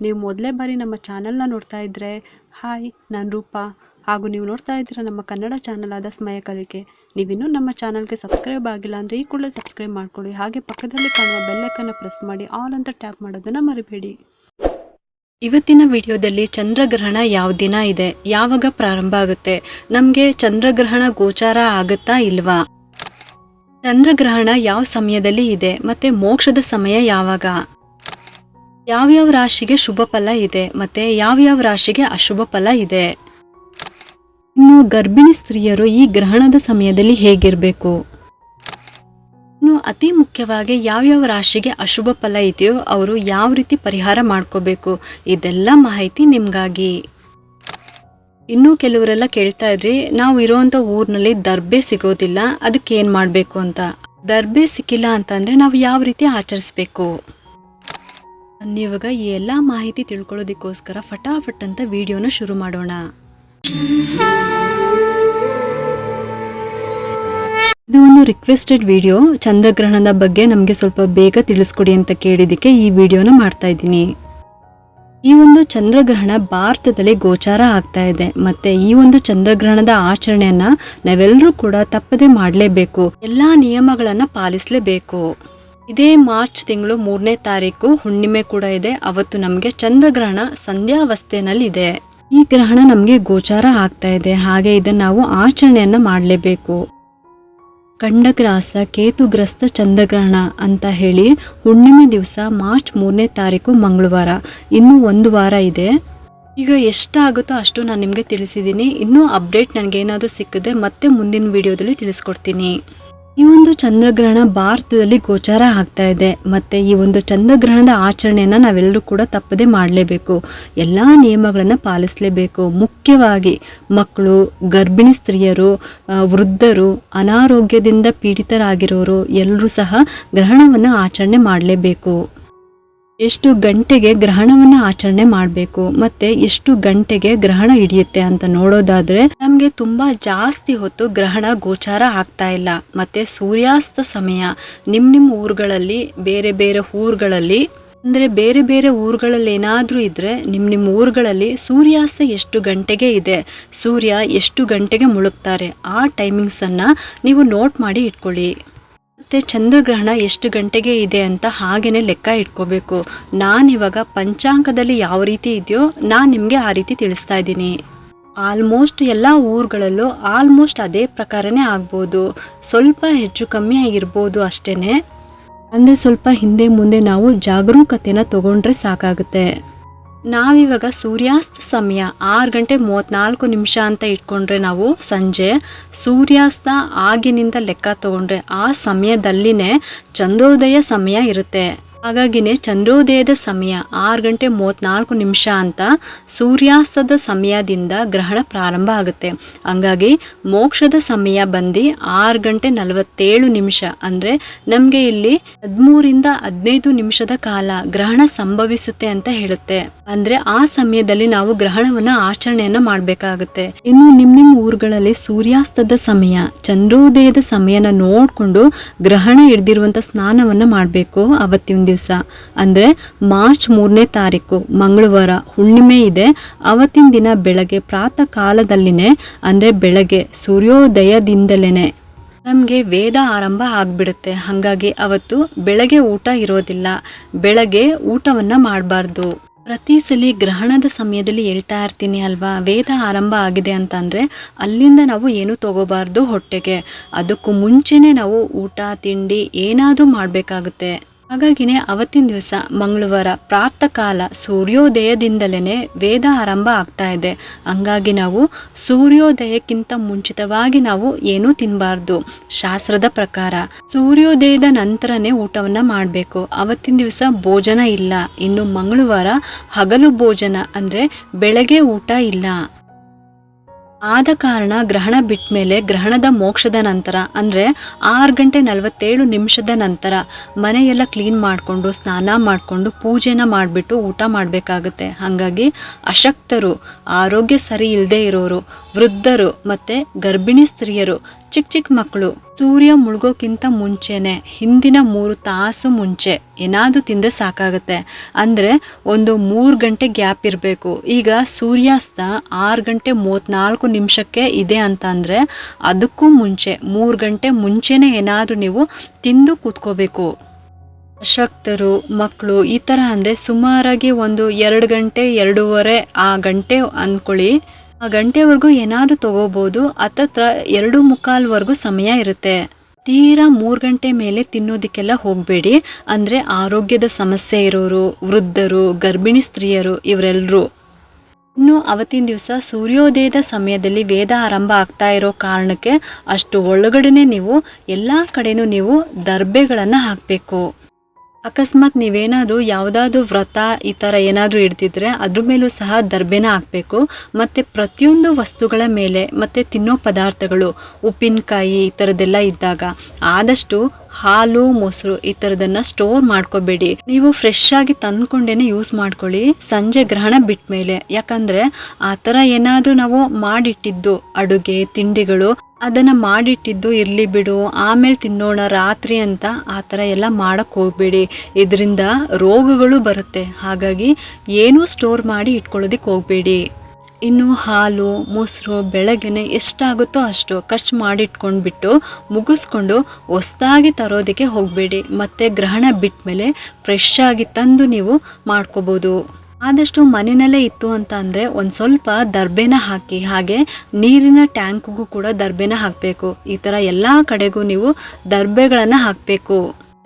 ನೀವು ಮೊದಲೇ ಬಾರಿ ನಮ್ಮ ಚಾನಲ್ನ ನೋಡ್ತಾ ಇದ್ದರೆ ಹಾಯ್, ನಾನು ರೂಪಾ. ಹಾಗೂ ನೀವು ನೋಡ್ತಾ ಇದ್ದೀರಾ ನಮ್ಮ ಕನ್ನಡ ಚಾನಲ್ ಆದ ಸ್ಮಯ ಕಲಿಕೆ. ನೀವಿನ್ನೂ ನಮ್ಮ ಚಾನಲ್ಗೆ ಸಬ್ಸ್ಕ್ರೈಬ್ ಆಗಿಲ್ಲ ಅಂದರೆ ಈ ಕೂಡಲೇ ಸಬ್ಸ್ಕ್ರೈಬ್ ಮಾಡ್ಕೊಳ್ಳಿ. ಹಾಗೆ ಪಕ್ಕದಲ್ಲಿ ಕಾಣುವ ಬೆಲ್ಲೈಕನ್ನ ಪ್ರೆಸ್ ಮಾಡಿ ಆಲ್ ಅಂತ ಟ್ಯಾಪ್ ಮಾಡೋದನ್ನು ಮರಿಬೇಡಿ. ಇವತ್ತಿನ ವಿಡಿಯೋದಲ್ಲಿ ಚಂದ್ರಗ್ರಹಣ ಯಾವ ದಿನ ಇದೆ, ಯಾವಾಗ ಪ್ರಾರಂಭ ಆಗುತ್ತೆ, ನಮಗೆ ಚಂದ್ರಗ್ರಹಣ ಗೋಚಾರ ಆಗುತ್ತಾ ಇಲ್ವಾ, ಚಂದ್ರಗ್ರಹಣ ಯಾವ ಸಮಯದಲ್ಲಿ ಇದೆ, ಮತ್ತೆ ಮೋಕ್ಷದ ಸಮಯ ಯಾವಾಗ, ಯಾವ್ಯಾವ ರಾಶಿಗೆ ಶುಭ ಫಲ ಇದೆ ಮತ್ತೆ ಯಾವ್ಯಾವ ರಾಶಿಗೆ ಅಶುಭ ಫಲ ಇದೆ, ಇನ್ನು ಗರ್ಭಿಣಿ ಸ್ತ್ರೀಯರು ಈ ಗ್ರಹಣದ ಸಮಯದಲ್ಲಿ ಹೇಗಿರಬೇಕು, ಇನ್ನು ಅತಿ ಮುಖ್ಯವಾಗಿ ಯಾವ್ಯಾವ ರಾಶಿಗೆ ಅಶುಭ ಫಲ ಇದೆಯೋ ಅವರು ಯಾವ ರೀತಿ ಪರಿಹಾರ ಮಾಡ್ಕೋಬೇಕು, ಇದೆಲ್ಲ ಮಾಹಿತಿ ನಿಮ್ಗಾಗಿ. ಇನ್ನೂ ಕೆಲವರೆಲ್ಲ ಕೇಳ್ತಾ ಇದ್ರಿ, ನಾವು ಇರೋವಂಥ ಊರಿನಲ್ಲಿ ದರ್ಬೆ ಸಿಗೋದಿಲ್ಲ, ಅದಕ್ಕೆ ಏನು ಮಾಡಬೇಕು ಅಂತ. ದರ್ಬೆ ಸಿಕ್ಕಿಲ್ಲ ಅಂತಂದರೆ ನಾವು ಯಾವ ರೀತಿ ಆಚರಿಸ್ಬೇಕು, ಇವಾಗ ಈ ಎಲ್ಲ ಮಾಹಿತಿ ತಿಳ್ಕೊಳ್ಳೋದಕ್ಕೋಸ್ಕರ ಫಟಾಫಟ್ ಅಂತ ವಿಡಿಯೋನ ಶುರು ಮಾಡೋಣ. ಇದು ಒಂದು ರಿಕ್ವೆಸ್ಟೆಡ್ ವಿಡಿಯೋ. ಚಂದ್ರಗ್ರಹಣದ ಬಗ್ಗೆ ನಮಗೆ ಸ್ವಲ್ಪ ಬೇಗ ತಿಳಿಸ್ಕೊಡಿ ಅಂತ ಕೇಳಿದ್ದಕ್ಕೆ ಈ ವಿಡಿಯೋನ ಮಾಡ್ತಾ ಇದ್ದೀನಿ. ಈ ಒಂದು ಚಂದ್ರಗ್ರಹಣ ಭಾರತದಲ್ಲಿ ಗೋಚಾರ ಆಗ್ತಾ ಇದೆ. ಮತ್ತೆ ಈ ಒಂದು ಚಂದ್ರಗ್ರಹಣದ ಆಚರಣೆಯನ್ನ ನಾವೆಲ್ಲರೂ ಕೂಡ ತಪ್ಪದೆ ಮಾಡಲೇಬೇಕು, ಎಲ್ಲಾ ನಿಯಮಗಳನ್ನ ಪಾಲಿಸಲೇಬೇಕು. ಇದೇ ಮಾರ್ಚ್ ತಿಂಗಳು 3ನೇ ತಾರೀಕು ಹುಣ್ಣಿಮೆ ಕೂಡ ಇದೆ. ಅವತ್ತು ನಮಗೆ ಚಂದ್ರಗ್ರಹಣ ಸಂಧ್ಯಾವಸ್ಥೆನಲ್ಲಿ ಇದೆ. ಈ ಗ್ರಹಣ ನಮಗೆ ಗೋಚಾರ ಆಗ್ತಾ ಇದೆ, ಹಾಗೆ ಇದನ್ನ ನಾವು ಆಚರಣೆಯನ್ನ ಮಾಡಲೇಬೇಕು. ಖಂಡಗ್ರಾಸ ಕೇತುಗ್ರಸ್ತ ಚಂದ್ರಗ್ರಹಣ ಅಂತ ಹೇಳಿ ಹುಣ್ಣಿಮೆ ದಿವಸ ಮಾರ್ಚ್ 3ನೇ ತಾರೀಕು ಮಂಗಳವಾರ, ಇನ್ನೂ 1 ವಾರ ಇದೆ. ಈಗ ಎಷ್ಟಾಗುತ್ತೋ ಅಷ್ಟು ನಾನು ನಿಮಗೆ ತಿಳಿಸಿದ್ದೀನಿ. ಇನ್ನೂ ಅಪ್ಡೇಟ್ ನನಗೇನಾದರೂ ಸಿಕ್ಕಿದೆ ಮತ್ತೆ ಮುಂದಿನ ವಿಡಿಯೋದಲ್ಲಿ ತಿಳಿಸ್ಕೊಡ್ತೀನಿ. ಈ ಒಂದು ಚಂದ್ರಗ್ರಹಣ ಭಾರತದಲ್ಲಿ ಗೋಚಾರ ಆಗ್ತಾ ಇದೆ. ಮತ್ತೆ ಈ ಒಂದು ಚಂದ್ರಗ್ರಹಣದ ಆಚರಣೆಯನ್ನ ನಾವೆಲ್ಲರೂ ಕೂಡ ತಪ್ಪದೆ ಮಾಡಲೇಬೇಕು, ಎಲ್ಲ ನಿಯಮಗಳನ್ನು ಪಾಲಿಸಲೇಬೇಕು. ಮುಖ್ಯವಾಗಿ ಮಕ್ಕಳು, ಗರ್ಭಿಣಿ ಸ್ತ್ರೀಯರು, ವೃದ್ಧರು, ಅನಾರೋಗ್ಯದಿಂದ ಪೀಡಿತರಾಗಿರೋರು ಎಲ್ಲರೂ ಸಹ ಗ್ರಹಣವನ್ನು ಆಚರಣೆ ಮಾಡಲೇಬೇಕು. ಎಷ್ಟು ಗಂಟೆಗೆ ಗ್ರಹಣವನ್ನು ಆಚರಣೆ ಮಾಡಬೇಕು ಮತ್ತೆ ಎಷ್ಟು ಗಂಟೆಗೆ ಗ್ರಹಣ ಹಿಡಿಯುತ್ತೆ ಅಂತ ನೋಡೋದಾದ್ರೆ ನಮಗೆ ತುಂಬಾ ಜಾಸ್ತಿ ಹೊತ್ತು ಗ್ರಹಣ ಗೋಚಾರ ಆಗ್ತಾ ಇಲ್ಲ. ಮತ್ತೆ ಸೂರ್ಯಾಸ್ತ ಸಮಯ ನಿಮ್ಮ ಊರುಗಳಲ್ಲಿ, ಬೇರೆ ಬೇರೆ ಊರುಗಳಲ್ಲಿ ಅಂದರೆ ಬೇರೆ ಬೇರೆ ಊರುಗಳಲ್ಲಿ ಏನಾದರೂ ಇದ್ದರೆ ನಿಮ್ಮ ಊರುಗಳಲ್ಲಿ ಸೂರ್ಯಾಸ್ತ ಎಷ್ಟು ಗಂಟೆಗೆ ಇದೆ, ಸೂರ್ಯ ಎಷ್ಟು ಗಂಟೆಗೆ ಮುಳುಗ್ತಾರೆ, ಆ ಟೈಮಿಂಗ್ಸನ್ನು ನೀವು ನೋಟ್ ಮಾಡಿ ಇಟ್ಕೊಳ್ಳಿ. ಮತ್ತು ಚಂದ್ರಗ್ರಹಣ ಎಷ್ಟು ಗಂಟೆಗೆ ಇದೆ ಅಂತ ಹಾಗೇನೆ ಲೆಕ್ಕ ಇಟ್ಕೋಬೇಕು. ನಾನಿವಾಗ ಪಂಚಾಂಗದಲ್ಲಿ ಯಾವ ರೀತಿ ಇದೆಯೋ ನಾನು ನಿಮಗೆ ಆ ರೀತಿ ತಿಳಿಸ್ತಾ ಇದ್ದೀನಿ. ಆಲ್ಮೋಸ್ಟ್ ಎಲ್ಲ ಊರುಗಳಲ್ಲೂ ಆಲ್ಮೋಸ್ಟ್ ಅದೇ ಪ್ರಕಾರನೇ ಆಗ್ಬೋದು, ಸ್ವಲ್ಪ ಹೆಚ್ಚು ಕಮ್ಮಿ ಆಗಿರ್ಬೋದು ಅಷ್ಟೇ. ಅಂದರೆ ಸ್ವಲ್ಪ ಹಿಂದೆ ಮುಂದೆ ನಾವು ಜಾಗರೂಕತೆನ ತಗೊಂಡ್ರೆ ಸಾಕಾಗುತ್ತೆ. ನಾವಿವಾಗ ಸೂರ್ಯಾಸ್ತ ಸಮಯ 6:34 ಅಂತ ಇಟ್ಕೊಂಡ್ರೆ ನಾವು ಸಂಜೆ ಸೂರ್ಯಾಸ್ತ ಆಗಿನಿಂದ ಲೆಕ್ಕ ತಗೊಂಡ್ರೆ ಆ ಸಮಯದಲ್ಲಿನೇ ಚಂದ್ರೋದಯ ಸಮಯ ಇರುತ್ತೆ. ಹಾಗಾಗಿನೇ ಚಂದ್ರೋದಯದ ಸಮಯ 6:34 ಅಂತ ಸೂರ್ಯಾಸ್ತದ ಸಮಯದಿಂದ ಗ್ರಹಣ ಪ್ರಾರಂಭ ಆಗುತ್ತೆ. ಹಂಗಾಗಿ ಮೋಕ್ಷದ ಸಮಯ ಬಂದು 6:47 ಅಂದರೆ ನಮಗೆ ಇಲ್ಲಿ 13ರಿಂದ 15 ನಿಮಿಷದ ಕಾಲ ಗ್ರಹಣ ಸಂಭವಿಸುತ್ತೆ ಅಂತ ಹೇಳುತ್ತೆ. ಅಂದ್ರೆ ಆ ಸಮಯದಲ್ಲಿ ನಾವು ಗ್ರಹಣವನ್ನ ಆಚರಣೆಯನ್ನ ಮಾಡಬೇಕಾಗುತ್ತೆ. ಇನ್ನು ನಿಮ್ಮ ಊರುಗಳಲ್ಲಿ ಸೂರ್ಯಾಸ್ತದ ಸಮಯ, ಚಂದ್ರೋದಯದ ಸಮಯನ ನೋಡ್ಕೊಂಡು ಗ್ರಹಣ ಹಿಡ್ದಿರುವಂತ ಸ್ನಾನವನ್ನ ಮಾಡಬೇಕು ಅವತ್ತಿನ ದಿವಸ. ಅಂದ್ರೆ ಮಾರ್ಚ್ 3ನೇ ತಾರೀಕು ಮಂಗಳವಾರ ಹುಣ್ಣಿಮೆ ಇದೆ. ಅವತ್ತಿನ ದಿನ ಬೆಳಗ್ಗೆ ಪ್ರಾತಃ ಕಾಲದಲ್ಲಿನೇ ಅಂದ್ರೆ ಬೆಳಗ್ಗೆ ಸೂರ್ಯೋದಯದಿಂದಲೇನೆ ನಮಗೆ ವೇದ ಆರಂಭ ಆಗ್ಬಿಡುತ್ತೆ. ಹಾಗಾಗಿ ಅವತ್ತು ಬೆಳಗ್ಗೆ ಊಟ ಇರೋದಿಲ್ಲ, ಬೆಳಗ್ಗೆ ಊಟವನ್ನ ಮಾಡಬಾರ್ದು. ಪ್ರತಿ ಸಲ ಗ್ರಹಣದ ಸಮಯದಲ್ಲಿ ಹೇಳ್ತಾ ಇರ್ತೀನಿ ಅಲ್ವಾ, ವೇದ ಆರಂಭ ಆಗಿದೆ ಅಂತಂದರೆ ಅಲ್ಲಿಂದ ನಾವು ಏನು ತಗೋಬಾರ್ದು ಹೊಟ್ಟೆಗೆ. ಅದಕ್ಕೂ ಮುಂಚೆನೇ ನಾವು ಊಟ ತಿಂಡಿ ಏನಾದರೂ ಮಾಡಬೇಕಾಗುತ್ತೆ. ಹಾಗಾಗಿನೇ ಅವತ್ತಿನ ದಿವಸ ಮಂಗಳವಾರ ಪ್ರಾತಃ ಕಾಲ ಸೂರ್ಯೋದಯದಿಂದಲೇ ವೇದ ಆರಂಭ ಆಗ್ತಾ ಇದೆ. ಹಂಗಾಗಿ ನಾವು ಸೂರ್ಯೋದಯಕ್ಕಿಂತ ಮುಂಚಿತವಾಗಿ ನಾವು ಏನೂ ತಿನ್ನಬಾರ್ದು. ಶಾಸ್ತ್ರದ ಪ್ರಕಾರ ಸೂರ್ಯೋದಯದ ನಂತರನೇ ಊಟವನ್ನ ಮಾಡಬೇಕು. ಅವತ್ತಿನ ದಿವಸ ಭೋಜನ ಇಲ್ಲ. ಇನ್ನು ಮಂಗಳವಾರ ಹಗಲು ಭೋಜನ ಅಂದರೆ ಬೆಳಗ್ಗೆ ಊಟ ಇಲ್ಲ. ಆದ ಕಾರಣ ಗ್ರಹಣ ಬಿಟ್ಟ ಮೇಲೆ ಗ್ರಹಣದ ಮೋಕ್ಷದ ನಂತರ ಅಂದರೆ 6:47 ನಂತರ ಮನೆಯೆಲ್ಲ ಕ್ಲೀನ್ ಮಾಡಿಕೊಂಡು ಸ್ನಾನ ಮಾಡಿಕೊಂಡು ಪೂಜೆನ ಮಾಡಿಬಿಟ್ಟು ಊಟ ಮಾಡಬೇಕಾಗುತ್ತೆ. ಹಾಗಾಗಿ ಅಶಕ್ತರು, ಆರೋಗ್ಯ ಸರಿ ಇಲ್ಲದೆ ಇರೋರು, ವೃದ್ಧರು ಮತ್ತು ಗರ್ಭಿಣಿ ಸ್ತ್ರೀಯರು, ಚಿಕ್ಕ ಚಿಕ್ಕ ಮಕ್ಕಳು ಸೂರ್ಯ ಮುಳುಗೋಕ್ಕಿಂತ ಮುಂಚೆನೆ ಹಿಂದಿನ 3 ತಾಸು ಮುಂಚೆ ಏನಾದರೂ ತಿಂದರೆ ಸಾಕಾಗುತ್ತೆ. ಅಂದರೆ ಒಂದು 3 ಗಂಟೆ ಗ್ಯಾಪ್ ಇರಬೇಕು. ಈಗ ಸೂರ್ಯಾಸ್ತ 6 ಗಂಟೆ 34 ನಿಮಿಷಕ್ಕೆ ಇದೆ ಅಂತ ಅಂದರೆ ಅದಕ್ಕೂ ಮುಂಚೆ 3 ಗಂಟೆ ಮುಂಚೆನೇ ಏನಾದರೂ ನೀವು ತಿಂದು ಕೂತ್ಕೋಬೇಕು. ಅಶಕ್ತರು, ಮಕ್ಕಳು ಈ ಥರ ಅಂದರೆ ಸುಮಾರಾಗಿ ಒಂದು 2 ಗಂಟೆ 2:30 ಆ ಗಂಟೆ ಅಂದ್ಕೊಳ್ಳಿ. ಆ ಗಂಟೆವರೆಗೂ ಏನಾದರೂ ತಗೋಬೋದು. ಹತ್ತತ್ರ 2:45ವರೆಗೂ ಸಮಯ ಇರುತ್ತೆ. ತೀರಾ 3 ಗಂಟೆ ಮೇಲೆ ತಿನ್ನೋದಕ್ಕೆಲ್ಲ ಹೋಗಬೇಡಿ. ಅಂದರೆ ಆರೋಗ್ಯದ ಸಮಸ್ಯೆ ಇರೋರು, ವೃದ್ಧರು, ಗರ್ಭಿಣಿ ಸ್ತ್ರೀಯರು ಇವರೆಲ್ಲರೂ. ಇನ್ನು ಅವತ್ತಿನ ದಿವಸ ಸೂರ್ಯೋದಯದ ಸಮಯದಲ್ಲಿ ವೇದ ಆರಂಭ ಆಗ್ತಾ ಇರೋ ಕಾರಣಕ್ಕೆ ಅಷ್ಟು ಒಳಗಡೆನೆ ನೀವು ಎಲ್ಲ ಕಡೆನೂ ನೀವು ದರ್ಬೆಗಳನ್ನು ಹಾಕಬೇಕು. ಅಕಸ್ಮಾತ್ ನೀವೇನಾದರೂ ಯಾವುದಾದ್ರೂ ವ್ರತ ಈ ಥರ ಏನಾದರೂ ಇಡ್ತಿದ್ರೆ ಅದ್ರ ಮೇಲೂ ಸಹ ದರ್ಬೆನ ಹಾಕಬೇಕು. ಮತ್ತು ಪ್ರತಿಯೊಂದು ವಸ್ತುಗಳ ಮೇಲೆ ಮತ್ತು ತಿನ್ನೋ ಪದಾರ್ಥಗಳು ಉಪ್ಪಿನಕಾಯಿ ಈ ಥರದ್ದೆಲ್ಲ ಇದ್ದಾಗ ಆದಷ್ಟು ಹಾಲು, ಮೊಸರು ಈ ಥರದನ್ನು ಸ್ಟೋರ್ ಮಾಡ್ಕೋಬೇಡಿ. ನೀವು ಫ್ರೆಶ್ ಆಗಿ ತಂದ್ಕೊಂಡೇನೆ ಯೂಸ್ ಮಾಡ್ಕೊಳ್ಳಿ ಸಂಜೆ ಗ್ರಹಣ ಬಿಟ್ಟ ಮೇಲೆ. ಯಾಕಂದರೆ ಆ ಥರ ಏನಾದರೂ ನಾವು ಮಾಡಿಟ್ಟಿದ್ದು ಅಡುಗೆ ತಿಂಡಿಗಳು ಅದನ್ನು ಮಾಡಿಟ್ಟಿದ್ದು ಇರಲಿ ಬಿಡು ಆಮೇಲೆ ತಿನ್ನೋಣ ರಾತ್ರಿ ಅಂತ ಆ ಥರ ಎಲ್ಲ ಮಾಡೋಕ್ಕೆ ಹೋಗಬೇಡಿ. ಇದರಿಂದ ರೋಗಗಳು ಬರುತ್ತೆ. ಹಾಗಾಗಿ ಏನೂ ಸ್ಟೋರ್ ಮಾಡಿ ಇಟ್ಕೊಳ್ಳೋದಕ್ಕೆ ಹೋಗಬೇಡಿ. ಇನ್ನು ಹಾಲು, ಮೊಸರು ಬೆಳಗ್ಗೆನೆ ಎಷ್ಟಾಗುತ್ತೋ ಅಷ್ಟು ಖರ್ಚು ಮಾಡಿಟ್ಕೊಂಡ್ಬಿಟ್ಟು ಮುಗಿಸ್ಕೊಂಡು ಹೊಸ್ದಾಗಿ ತರೋದಕ್ಕೆ ಹೋಗಬೇಡಿ. ಮತ್ತು ಗ್ರಹಣ ಬಿಟ್ಟ ಮೇಲೆ ಫ್ರೆಶ್ ಆಗಿ ತಂದು ನೀವು ಮಾಡ್ಕೋಬೋದು. ಆದಷ್ಟು ಮನೆಯಲ್ಲೇ ಇತ್ತು ಅಂತ ಅಂದರೆ ಒಂದು ಸ್ವಲ್ಪ ದರ್ಬೆನ ಹಾಕಿ, ಹಾಗೆ ನೀರಿನ ಟ್ಯಾಂಕ್ಗೂ ಕೂಡ ದರ್ಬೆನ ಹಾಕಬೇಕು. ಈ ಥರ ಎಲ್ಲ ಕಡೆಗೂ ನೀವು ದರ್ಬೆಗಳನ್ನು ಹಾಕಬೇಕು.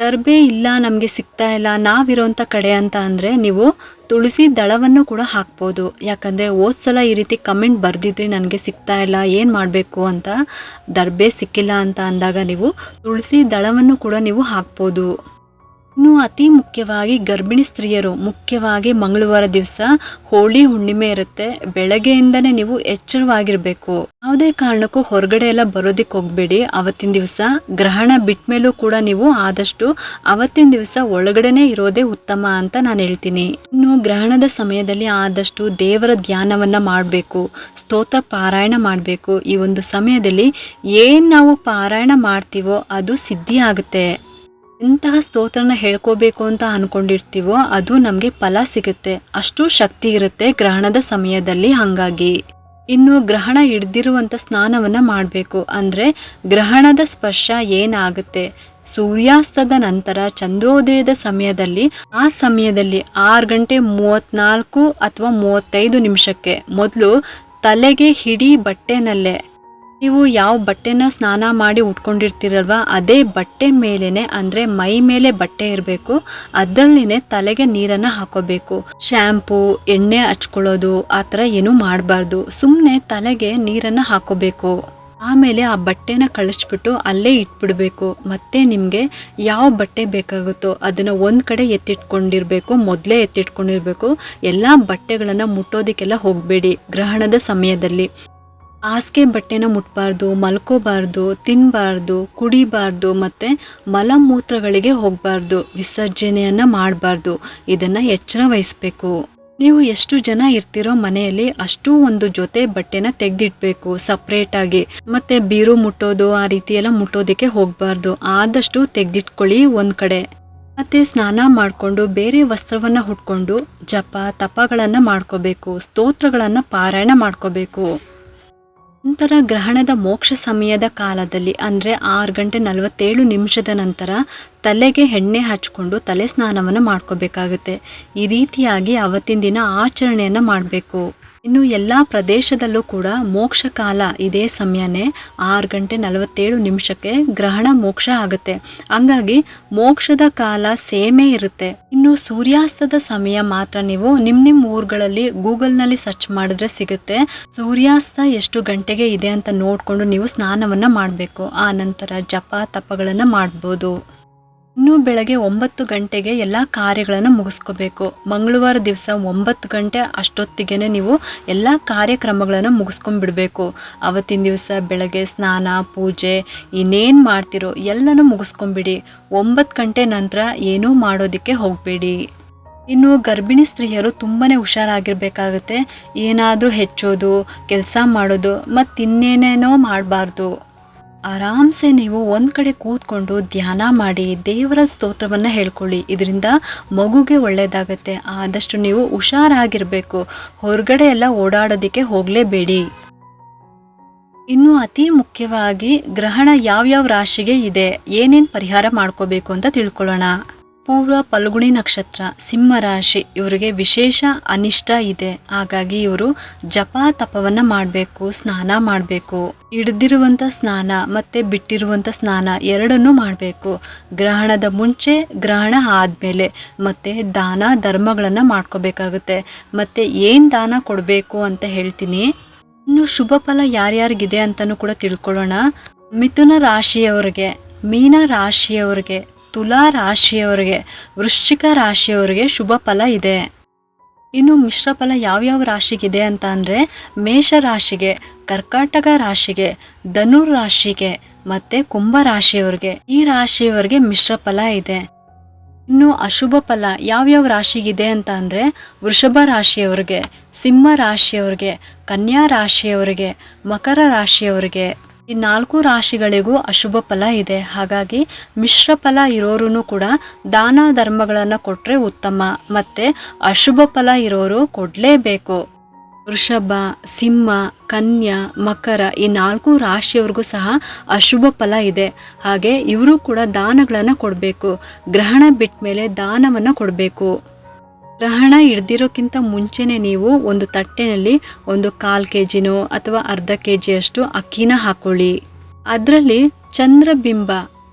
ದರ್ಬೆ ಇಲ್ಲ ನಮಗೆ ಸಿಗ್ತಾ ಇಲ್ಲ ನಾವಿರೋಂಥ ಕಡೆ ಅಂತ ಅಂದರೆ ನೀವು ತುಳಸಿ ದಳವನ್ನು ಕೂಡ ಹಾಕ್ಬೋದು. ಯಾಕಂದರೆ ಹೋದ್ಸಲ ಈ ರೀತಿ ಕಮೆಂಟ್ ಬರೆದಿದ್ರಿ ನನಗೆ ಸಿಗ್ತಾ ಇಲ್ಲ ಏನು ಮಾಡಬೇಕು ಅಂತ. ದರ್ಬೆ ಸಿಕ್ಕಿಲ್ಲ ಅಂತ ಅಂದಾಗ ನೀವು ತುಳಸಿ ದಳವನ್ನು ಕೂಡ ನೀವು ಹಾಕ್ಬೋದು. ಇನ್ನು ಅತಿ ಮುಖ್ಯವಾಗಿ ಗರ್ಭಿಣಿ ಸ್ತ್ರೀಯರು, ಮುಖ್ಯವಾಗಿ ಮಂಗಳವಾರ ದಿವಸ ಹೋಳಿ ಹುಣ್ಣಿಮೆ ಇರುತ್ತೆ. ಬೆಳಗ್ಗೆಯಿಂದನೇ ನೀವು ಎಚ್ಚರವಾಗಿರಬೇಕು. ಯಾವುದೇ ಕಾರಣಕ್ಕೂ ಹೊರಗಡೆ ಎಲ್ಲ ಬರೋದಕ್ಕೆ ಹೋಗಬೇಡಿ. ಅವತ್ತಿನ ದಿವಸ ಗ್ರಹಣ ಬಿಟ್ಟ ಮೇಲೂ ಕೂಡ ನೀವು ಆದಷ್ಟು ಅವತ್ತಿನ ದಿವಸ ಒಳಗಡೆನೇ ಇರೋದೇ ಉತ್ತಮ ಅಂತ ನಾನು ಹೇಳ್ತೀನಿ. ಇನ್ನು ಗ್ರಹಣದ ಸಮಯದಲ್ಲಿ ಆದಷ್ಟು ದೇವರ ಧ್ಯಾನವನ್ನು ಮಾಡಬೇಕು, ಸ್ತೋತ್ರ ಪಾರಾಯಣ ಮಾಡಬೇಕು. ಈ ಒಂದು ಸಮಯದಲ್ಲಿ ಏನು ನಾವು ಪಾರಾಯಣ ಮಾಡ್ತೀವೋ ಅದು ಸಿದ್ಧಿ ಆಗುತ್ತೆ. ಎಂತಹ ಸ್ತೋತ್ರನ ಹೇಳ್ಕೋಬೇಕು ಅಂತ ಅಂದ್ಕೊಂಡಿರ್ತೀವೋ ಅದು ನಮಗೆ ಫಲ ಸಿಗುತ್ತೆ. ಅಷ್ಟು ಶಕ್ತಿ ಇರುತ್ತೆ ಗ್ರಹಣದ ಸಮಯದಲ್ಲಿ. ಹಾಗಾಗಿ ಇನ್ನು ಗ್ರಹಣ ಹಿಡ್ದಿರುವಂಥ ಸ್ನಾನವನ್ನು ಮಾಡಬೇಕು. ಅಂದರೆ ಗ್ರಹಣದ ಸ್ಪರ್ಶ ಏನಾಗುತ್ತೆ ಸೂರ್ಯಾಸ್ತದ ನಂತರ ಚಂದ್ರೋದಯದ ಸಮಯದಲ್ಲಿ, ಆ ಸಮಯದಲ್ಲಿ 6 ಗಂಟೆ 34 ಅಥವಾ 35 ನಿಮಿಷಕ್ಕೆ ಮೊದಲು ತಲೆಗೆ ಹಿಡಿ ಬಟ್ಟೆನಲ್ಲೇ ನೀವು ಯಾವ ಬಟ್ಟೆನ ಸ್ನಾನ ಮಾಡಿ ಉಟ್ಕೊಂಡಿರ್ತೀರಲ್ವ ಅದೇ ಬಟ್ಟೆ ಮೇಲೇನೆ, ಅಂದರೆ ಮೈ ಮೇಲೆ ಬಟ್ಟೆ ಇರಬೇಕು, ಅದರಲ್ಲಿನೇ ತಲೆಗೆ ನೀರನ್ನು ಹಾಕೋಬೇಕು. ಶ್ಯಾಂಪು ಎಣ್ಣೆ ಹಚ್ಕೊಳ್ಳೋದು ಆ ಥರ ಏನೂ ಮಾಡಬಾರ್ದು. ಸುಮ್ಮನೆ ತಲೆಗೆ ನೀರನ್ನು ಹಾಕೋಬೇಕು. ಆಮೇಲೆ ಆ ಬಟ್ಟೆನ ಕಳಿಸ್ಬಿಟ್ಟು ಅಲ್ಲೇ ಇಟ್ಬಿಡಬೇಕು. ಮತ್ತೆ ನಿಮಗೆ ಯಾವ ಬಟ್ಟೆ ಬೇಕಾಗುತ್ತೋ ಅದನ್ನು ಒಂದು ಕಡೆ ಎತ್ತಿಟ್ಕೊಂಡಿರಬೇಕು, ಮೊದಲೇ ಎತ್ತಿಟ್ಕೊಂಡಿರಬೇಕು. ಎಲ್ಲ ಬಟ್ಟೆಗಳನ್ನು ಮುಟ್ಟೋದಕ್ಕೆಲ್ಲ ಹೋಗಬೇಡಿ ಗ್ರಹಣದ ಸಮಯದಲ್ಲಿ. ಹಾಸಿಗೆ ಬಟ್ಟೆನ ಮುಟ್ಬಾರ್ದು, ಮಲ್ಕೋಬಾರ್ದು, ತಿನ್ನಬಾರ್ದು, ಕುಡಿಬಾರ್ದು, ಮತ್ತು ಮಲಮೂತ್ರಗಳಿಗೆ ಹೋಗಬಾರ್ದು, ವಿಸರ್ಜನೆಯನ್ನು ಮಾಡಬಾರ್ದು. ಇದನ್ನು ಎಚ್ಚರ ವಹಿಸಬೇಕು. ನೀವು ಎಷ್ಟು ಜನ ಇರ್ತಿರೋ ಮನೆಯಲ್ಲಿ ಅಷ್ಟು ಒಂದು ಜೊತೆ ಬಟ್ಟೆನ ತೆಗೆದಿಡ್ಬೇಕು ಸಪ್ರೇಟಾಗಿ. ಮತ್ತು ಬೀರು ಮುಟ್ಟೋದು ಆ ರೀತಿ ಎಲ್ಲ ಮುಟ್ಟೋದಕ್ಕೆ ಹೋಗಬಾರ್ದು. ಆದಷ್ಟು ತೆಗೆದಿಟ್ಕೊಳ್ಳಿ ಒಂದು ಕಡೆ. ಮತ್ತು ಸ್ನಾನ ಮಾಡಿಕೊಂಡು ಬೇರೆ ವಸ್ತ್ರವನ್ನು ಉಟ್ಕೊಂಡು ಜಪ ತಪಗಳನ್ನು ಮಾಡ್ಕೋಬೇಕು, ಸ್ತೋತ್ರಗಳನ್ನು ಪಾರಾಯಣ ಮಾಡ್ಕೋಬೇಕು. ನಂತರ ಗ್ರಹಣದ ಮೋಕ್ಷ ಸಮಯದ ಕಾಲದಲ್ಲಿ ಅಂದರೆ 6 ಗಂಟೆ 47 ನಿಮಿಷದ ನಂತರ ತಲೆಗೆ ಎಣ್ಣೆ ಹಚ್ಕೊಂಡು ತಲೆ ಸ್ನಾನವನ್ನು ಮಾಡ್ಕೋಬೇಕಾಗುತ್ತೆ. ಈ ರೀತಿಯಾಗಿ ಅವತ್ತಿನ ದಿನ ಆಚರಣೆಯನ್ನು ಮಾಡಬೇಕು. ಇನ್ನು ಎಲ್ಲ ಪ್ರದೇಶದಲ್ಲೂ ಕೂಡ ಮೋಕ್ಷ ಕಾಲ ಇದೇ ಸಮಯನೇ 6 ಗಂಟೆ 47 ನಿಮಿಷಕ್ಕೆ ಗ್ರಹಣ ಮೋಕ್ಷ ಆಗುತ್ತೆ. ಹಂಗಾಗಿ ಮೋಕ್ಷದ ಕಾಲ ಸೇಮೇ ಇರುತ್ತೆ. ಇನ್ನು ಸೂರ್ಯಾಸ್ತದ ಸಮಯ ಮಾತ್ರ ನೀವು ನಿಮ್ಮ ಊರುಗಳಲ್ಲಿ ಗೂಗಲ್ನಲ್ಲಿ ಸರ್ಚ್ ಮಾಡಿದ್ರೆ ಸಿಗುತ್ತೆ. ಸೂರ್ಯಾಸ್ತ ಎಷ್ಟು ಗಂಟೆಗೆ ಇದೆ ಅಂತ ನೋಡಿಕೊಂಡು ನೀವು ಸ್ನಾನವನ್ನು ಮಾಡಬೇಕು. ಆ ನಂತರ ಜಪ ತಪಗಳನ್ನು ಮಾಡ್ಬೋದು. ಇನ್ನು ಬೆಳಗ್ಗೆ 9 ಗಂಟೆಗೆ ಎಲ್ಲ ಕಾರ್ಯಗಳನ್ನು ಮುಗಿಸ್ಕೋಬೇಕು. ಮಂಗಳವಾರ ದಿವಸ 9 ಗಂಟೆ ಅಷ್ಟೊತ್ತಿಗೆ ನೀವು ಎಲ್ಲ ಕಾರ್ಯಕ್ರಮಗಳನ್ನು ಮುಗಿಸ್ಕೊಂಡ್ಬಿಡ್ಬೇಕು. ಅವತ್ತಿನ ದಿವಸ ಬೆಳಗ್ಗೆ ಸ್ನಾನ ಪೂಜೆ ಇನ್ನೇನು ಮಾಡ್ತಿರೋ ಎಲ್ಲನೂ ಮುಗಿಸ್ಕೊಂಬಿಡಿ. 9 ಗಂಟೆ ನಂತರ ಏನೂ ಮಾಡೋದಕ್ಕೆ ಹೋಗಬೇಡಿ. ಇನ್ನು ಗರ್ಭಿಣಿ ಸ್ತ್ರೀಯರು ತುಂಬಾ ಹುಷಾರಾಗಿರ್ಬೇಕಾಗುತ್ತೆ. ಏನಾದರೂ ಹೆಚ್ಚೋದು, ಕೆಲಸ ಮಾಡೋದು ಮತ್ತು ಇನ್ನೇನೇನೋ ಮಾಡಬಾರ್ದು. ಆರಾಮ್ಸೆ ನೀವು ಒಂದು ಕಡೆ ಕೂತ್ಕೊಂಡು ಧ್ಯಾನ ಮಾಡಿ ದೇವರ ಸ್ತೋತ್ರವನ್ನು ಹೇಳ್ಕೊಳ್ಳಿ. ಇದರಿಂದ ಮಗುಗೆ ಒಳ್ಳೆಯದಾಗತ್ತೆ. ಆದಷ್ಟು ನೀವು ಹುಷಾರಾಗಿರಬೇಕು. ಹೊರಗಡೆ ಎಲ್ಲ ಓಡಾಡೋದಕ್ಕೆ ಹೋಗಲೇಬೇಡಿ. ಇನ್ನು ಅತಿ ಮುಖ್ಯವಾಗಿ ಗ್ರಹಣ ಯಾವ್ಯಾವ ರಾಶಿಗೆ ಇದೆ, ಏನೇನು ಪರಿಹಾರ ಮಾಡ್ಕೋಬೇಕು ಅಂತ ತಿಳ್ಕೊಳ್ಳೋಣ. ಪೂರ್ವ ಫಲ್ಗುಣಿ ನಕ್ಷತ್ರ ಸಿಂಹ ರಾಶಿ, ಇವರಿಗೆ ವಿಶೇಷ ಅನಿಷ್ಟ ಇದೆ. ಹಾಗಾಗಿ ಇವರು ಜಪ ತಪವನ್ನು ಮಾಡಬೇಕು, ಸ್ನಾನ ಮಾಡಬೇಕು. ಹಿಡ್ದಿರುವಂಥ ಸ್ನಾನ ಮತ್ತು ಬಿಟ್ಟಿರುವಂಥ ಸ್ನಾನ ಎರಡನ್ನೂ ಮಾಡಬೇಕು. ಗ್ರಹಣದ ಮುಂಚೆ, ಗ್ರಹಣ ಆದಮೇಲೆ. ಮತ್ತು ದಾನ ಧರ್ಮಗಳನ್ನು ಮಾಡ್ಕೋಬೇಕಾಗುತ್ತೆ. ಮತ್ತು ಏನು ದಾನ ಕೊಡಬೇಕು ಅಂತ ಹೇಳ್ತೀನಿ. ಇನ್ನು ಶುಭ ಫಲ ಯಾರ್ಯಾರಿಗಿದೆ ಅಂತಲೂ ಕೂಡ ತಿಳ್ಕೊಳ್ಳೋಣ. ಮಿಥುನ ರಾಶಿಯವರಿಗೆ, ಮೀನ ರಾಶಿಯವರಿಗೆ, ತುಲಾ ರಾಶಿಯವರಿಗೆ, ವೃಶ್ಚಿಕ ರಾಶಿಯವರಿಗೆ ಶುಭ ಫಲ ಇದೆ. ಇನ್ನು ಮಿಶ್ರ ಫಲ ಯಾವ್ಯಾವ ರಾಶಿಗಿದೆ ಅಂತ ಅಂದರೆ ಮೇಷ ರಾಶಿಗೆ, ಕರ್ಕಾಟಕ ರಾಶಿಗೆ, ಧನುರ್ ರಾಶಿಗೆ ಮತ್ತು ಕುಂಭ ರಾಶಿಯವರಿಗೆ, ಈ ರಾಶಿಯವರಿಗೆ ಮಿಶ್ರ ಫಲ ಇದೆ. ಇನ್ನು ಅಶುಭ ಫಲ ಯಾವ್ಯಾವ ರಾಶಿಗಿದೆ ಅಂತ ಅಂದರೆ ವೃಷಭ ರಾಶಿಯವರಿಗೆ, ಸಿಂಹ ರಾಶಿಯವರಿಗೆ, ಕನ್ಯಾ ರಾಶಿಯವರಿಗೆ, ಮಕರ ರಾಶಿಯವರಿಗೆ, ಈ 4 ರಾಶಿಗಳಿಗೂ ಅಶುಭ ಫಲ ಇದೆ. ಹಾಗಾಗಿ ಮಿಶ್ರ ಫಲ ಇರೋರು ಕೂಡ ದಾನ ಧರ್ಮಗಳನ್ನು ಕೊಟ್ಟರೆ ಉತ್ತಮ. ಮತ್ತು ಅಶುಭ ಫಲ ಇರೋರು ಕೊಡಲೇಬೇಕು. ವೃಷಭ, ಸಿಂಹ, ಕನ್ಯಾ, ಮಕರ ಈ 4 ರಾಶಿಯವ್ರಿಗೂ ಸಹ ಅಶುಭ ಫಲ ಇದೆ. ಹಾಗೆ ಇವರು ಕೂಡ ದಾನಗಳನ್ನು ಕೊಡಬೇಕು. ಗ್ರಹಣ ಬಿಟ್ಟ ಮೇಲೆ ದಾನವನ್ನು ಕೊಡಬೇಕು. ಗ್ರಹಣ ಹಿಡ್ದಿರೋಕ್ಕಿಂತ ಮುಂಚೆನೇ ನೀವು ಒಂದು ತಟ್ಟೆನಲ್ಲಿ ಒಂದು 1/4 kg ಅಥವಾ ಅರ್ಧ kg ಅಕ್ಕಿನ ಹಾಕೊಳ್ಳಿ. ಅದರಲ್ಲಿ ಚಂದ್ರಬಿಂಬ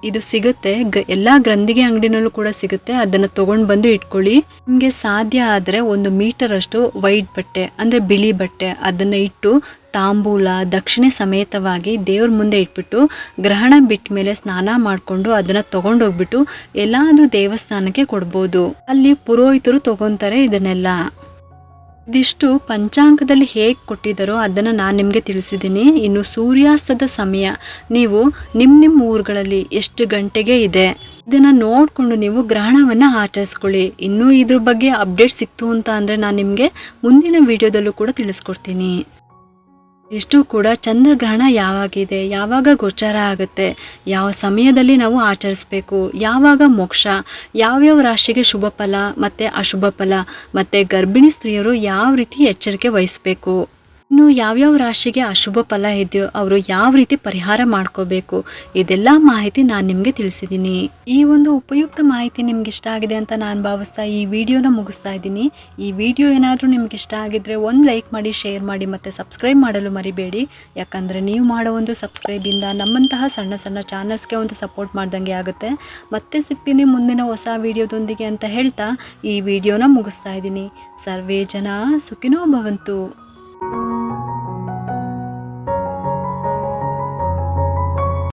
ಇದು ಸಿಗುತ್ತೆ, ಎಲ್ಲ ಗ್ರಂಥಿಗೆ ಅಂಗಡಿನಲ್ಲೂ ಕೂಡ ಸಿಗುತ್ತೆ. ಅದನ್ನು ತೊಗೊಂಡು ಬಂದು ಇಟ್ಕೊಳ್ಳಿ. ನಿಮಗೆ ಸಾಧ್ಯ ಆದರೆ 1 ಮೀಟರಷ್ಟು ವೈಟ್ ಬಟ್ಟೆ ಅಂದರೆ ಬಿಳಿ ಬಟ್ಟೆ ಅದನ್ನು ಇಟ್ಟು ತಾಂಬೂಲ ದಕ್ಷಿಣೆ ಸಮೇತವಾಗಿ ದೇವ್ರ ಮುಂದೆ ಇಟ್ಬಿಟ್ಟು ಗ್ರಹಣ ಬಿಟ್ಟ ಮೇಲೆ ಸ್ನಾನ ಮಾಡಿಕೊಂಡು ಅದನ್ನು ತೊಗೊಂಡೋಗ್ಬಿಟ್ಟು ಎಲ್ಲಾದರೂ ದೇವಸ್ಥಾನಕ್ಕೆ ಕೊಡ್ಬೋದು. ಅಲ್ಲಿ ಪುರೋಹಿತರು ತೊಗೊತಾರೆ ಇದನ್ನೆಲ್ಲ. ಇದಿಷ್ಟು ಪಂಚಾಂಗದಲ್ಲಿ ಹೇಗೆ ಕೊಟ್ಟಿದ್ದಾರೋ ಅದನ್ನು ನಾನು ನಿಮಗೆ ತಿಳಿಸಿದ್ದೀನಿ. ಇನ್ನು ಸೂರ್ಯಾಸ್ತದ ಸಮಯ ನೀವು ನಿಮ್ಮ ಊರುಗಳಲ್ಲಿ ಎಷ್ಟು ಗಂಟೆಗೆ ಇದೆ ಇದನ್ನು ನೋಡಿಕೊಂಡು ನೀವು ಗ್ರಹಣವನ್ನು ಆಚರಿಸ್ಕೊಳ್ಳಿ. ಇನ್ನೂ ಇದ್ರ ಬಗ್ಗೆ ಅಪ್ಡೇಟ್ ಸಿಕ್ತು ಅಂತ ಅಂದರೆ ನಾನು ನಿಮಗೆ ಮುಂದಿನ ವಿಡಿಯೋದಲ್ಲೂ ಕೂಡ ತಿಳಿಸ್ಕೊಡ್ತೀನಿ. ಇಷ್ಟು ಕೂಡ ಚಂದ್ರಗ್ರಹಣ ಯಾವಾಗಿದೆ, ಯಾವಾಗ ಗೋಚಾರ ಆಗುತ್ತೆ, ಯಾವ ಸಮಯದಲ್ಲಿ ನಾವು ಆಚರಿಸ್ಬೇಕು, ಯಾವಾಗ ಮೋಕ್ಷ, ಯಾವ್ಯಾವ ರಾಶಿಗೆ ಶುಭ ಫಲ ಮತ್ತು ಅಶುಭ ಫಲ, ಮತ್ತು ಗರ್ಭಿಣಿ ಸ್ತ್ರೀಯರು ಯಾವ ರೀತಿ ಎಚ್ಚರಿಕೆ ವಹಿಸಬೇಕು, ಇನ್ನು ಯಾವ್ಯಾವ ರಾಶಿಗೆ ಅಶುಭ ಫಲ ಇದೆಯೋ ಅವರು ಯಾವ ರೀತಿ ಪರಿಹಾರ ಮಾಡ್ಕೋಬೇಕು, ಇದೆಲ್ಲ ಮಾಹಿತಿ ನಾನು ನಿಮಗೆ ತಿಳಿಸಿದ್ದೀನಿ. ಈ ಒಂದು ಉಪಯುಕ್ತ ಮಾಹಿತಿ ನಿಮ್ಗೆ ಇಷ್ಟ ಆಗಿದೆ ಅಂತ ನಾನು ಭಾವಿಸ್ತಾ ಈ ವಿಡಿಯೋನ ಮುಗಿಸ್ತಾ ಇದ್ದೀನಿ. ಈ ವಿಡಿಯೋ ಏನಾದರೂ ನಿಮ್ಗೆ ಇಷ್ಟ ಆಗಿದ್ರೆ ಒಂದು ಲೈಕ್ ಮಾಡಿ, ಶೇರ್ ಮಾಡಿ ಮತ್ತು ಸಬ್ಸ್ಕ್ರೈಬ್ ಮಾಡಲು ಮರಿಬೇಡಿ. ಯಾಕಂದರೆ ನೀವು ಮಾಡೋ ಒಂದು ಸಬ್ಸ್ಕ್ರೈಬಿಂದ ನಮ್ಮಂತಹ ಸಣ್ಣ ಸಣ್ಣ ಚಾನಲ್ಸ್ಗೆ ಒಂದು ಸಪೋರ್ಟ್ ಮಾಡ್ದಂಗೆ ಆಗುತ್ತೆ. ಮತ್ತೆ ಸಿಗ್ತೀನಿ ಮುಂದಿನ ಹೊಸ ವಿಡಿಯೋದೊಂದಿಗೆ ಅಂತ ಹೇಳ್ತಾ ಈ ವಿಡಿಯೋನ ಮುಗಿಸ್ತಾ ಇದ್ದೀನಿ. ಸರ್ವೇ ಜನ ಸುಖಿನೋ ಭವಂತು.